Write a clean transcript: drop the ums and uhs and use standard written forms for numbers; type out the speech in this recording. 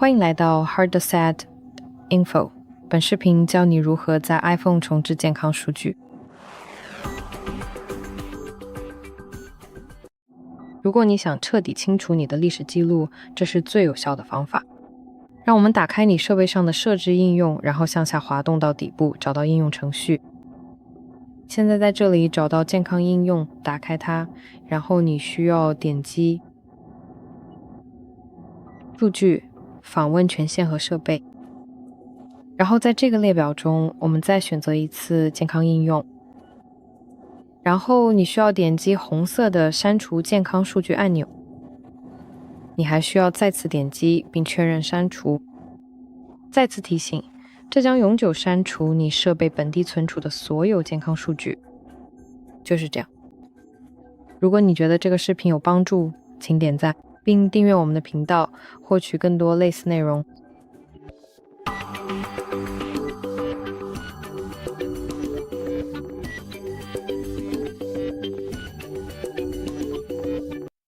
欢迎来到 Hard Set Info， 本视频教你如何在 iPhone 重置健康数据。如果你想彻底清除你的历史记录，这是最有效的方法。让我们打开你设备上的设置应用，然后向下滑动到底部，找到应用程序。现在在这里找到健康应用，打开它，然后你需要点击数据、访问权限和设备。然后在这个列表中，我们再选择一次健康应用。然后你需要点击红色的删除健康数据按钮。你还需要再次点击并确认删除。再次提醒，这将永久删除你设备本地存储的所有健康数据。就是这样。如果你觉得这个视频有帮助，请点赞并订阅我们的频道，获取更多类似内容。